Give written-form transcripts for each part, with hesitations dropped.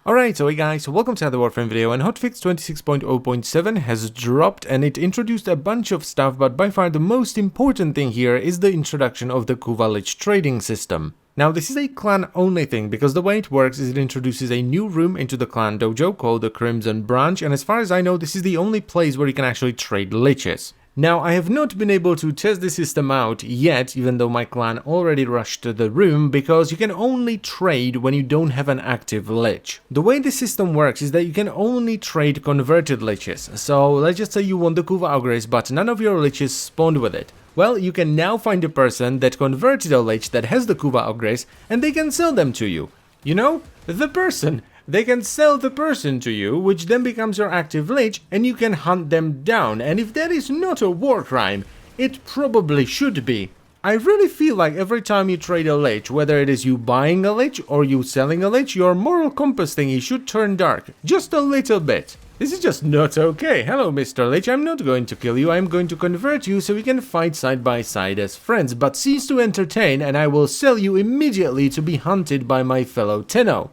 Alright, so hey guys, welcome to another Warframe video, and Hotfix 26.0.7 has dropped and it introduced a bunch of stuff, but by far the most important thing here is the introduction of the Lich trading system. Now this is a clan only thing, because the way it works is it introduces a new room into the clan dojo called the Crimson Branch, and as far as I know this is the only place where you can actually trade liches. Now, I have not been able to test the system out yet, even though my clan already rushed to the room, because you can only trade when you don't have an active lich. The way the system works is that you can only trade converted liches. So let's just say you want the Kuva Ogres, but none of your liches spawned with it. Well, you can now find a person that converted a lich that has the Kuva Ogres, and they can sell them to you. You know, the person. They can sell the person to you, which then becomes your active lich, and you can hunt them down. And if that is not a war crime, it probably should be. I really feel like every time you trade a lich, whether it is you buying a lich or you selling a lich, your moral compass thingy should turn dark. Just a little bit. This is just not okay. Hello, Mr. Lich, I'm not going to kill you, I'm going to convert you so we can fight side by side as friends, but cease to entertain and I will sell you immediately to be hunted by my fellow Tenno.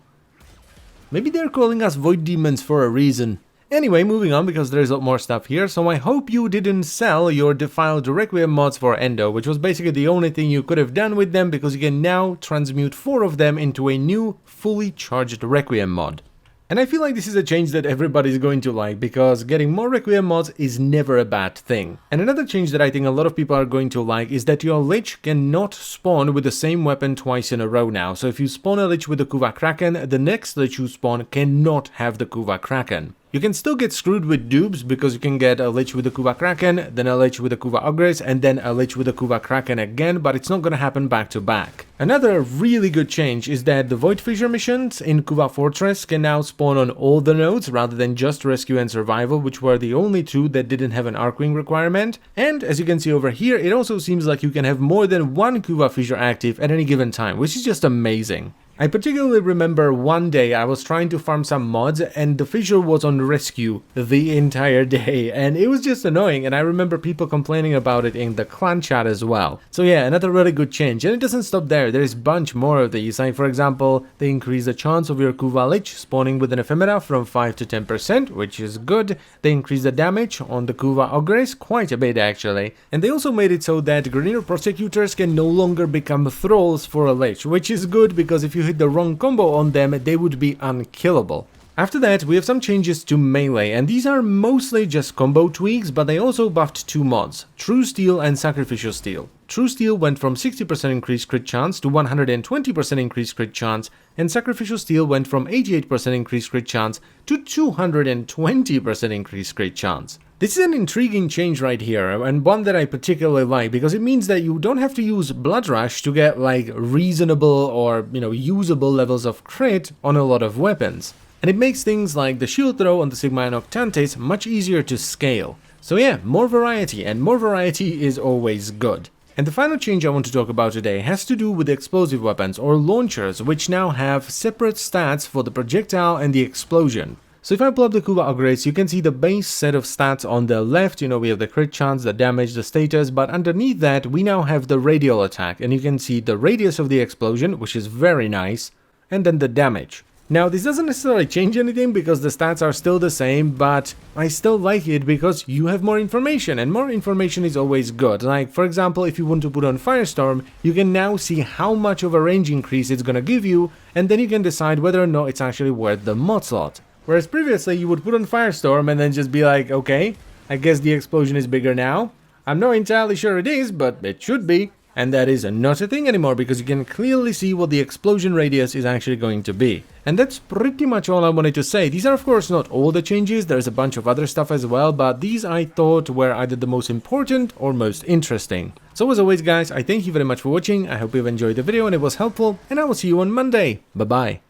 Maybe they're calling us void demons for a reason. Anyway, moving on because there's a lot more stuff here, so I hope you didn't sell your defiled Requiem mods for Endo, which was basically the only thing you could have done with them, because you can now transmute 4 of them into a new, fully charged Requiem mod. And I feel like this is a change that everybody's going to like, because getting more Requiem mods is never a bad thing. And another change that I think a lot of people are going to like is that your Lich cannot spawn with the same weapon twice in a row now. So if you spawn a Lich with the Kuva Kraken, the next Lich you spawn cannot have the Kuva Kraken. You can still get screwed with dupes, because you can get a Lich with the Kuva Kraken, then a Lich with the Kuva Ogres, and then a Lich with the Kuva Kraken again, but it's not gonna happen back to back. Another really good change is that the Void Fissure missions in Kuva Fortress can now spawn on all the nodes rather than just Rescue and Survival, which were the only two that didn't have an Arcwing requirement. And as you can see over here, it also seems like you can have more than one Kuva Fissure active at any given time, which is just amazing. I particularly remember one day I was trying to farm some mods and the fissure was on rescue the entire day, and it was just annoying, and I remember people complaining about it in the clan chat as well. So yeah, another really good change, and it doesn't stop there. There's a bunch more of these, like for example, they increase the chance of your Kuva Lich spawning with an ephemera from 5 to 10%, which is good. They increase the damage on the Kuva Ogres quite a bit actually, and they also made it so that Grineer Prosecutors can no longer become thralls for a Lich, which is good because if you hit the wrong combo on them, they would be unkillable. After that, we have some changes to melee, and these are mostly just combo tweaks, but they also buffed 2 mods, True Steel and Sacrificial Steel. True Steel went from 60% increased crit chance to 120% increased crit chance, and Sacrificial Steel went from 88% increased crit chance to 220% increased crit chance. This is an intriguing change right here, and one that I particularly like, because it means that you don't have to use Blood Rush to get like reasonable or, usable levels of crit on a lot of weapons. And it makes things like the shield throw on the Sigma Noctantes much easier to scale. So yeah, more variety, and more variety is always good. And the final change I want to talk about today has to do with the explosive weapons or launchers, which now have separate stats for the projectile and the explosion. So if I pull up the Kuva Ogres, you can see the base set of stats on the left. We have the crit chance, the damage, the status, but underneath that we now have the radial attack, and you can see the radius of the explosion, which is very nice, and then the damage. Now this doesn't necessarily change anything because the stats are still the same, but I still like it because you have more information, and more information is always good. Like for example, if you want to put on Firestorm, you can now see how much of a range increase it's gonna give you, and then you can decide whether or not it's actually worth the mod slot. Whereas previously you would put on Firestorm and then just be like, okay, I guess the explosion is bigger now. I'm not entirely sure it is, but it should be. And that is not a thing anymore because you can clearly see what the explosion radius is actually going to be. And that's pretty much all I wanted to say. These are of course not all the changes, there's a bunch of other stuff as well, but these I thought were either the most important or most interesting. So as always guys, I thank you very much for watching, I hope you've enjoyed the video and it was helpful, and I will see you on Monday. Bye bye.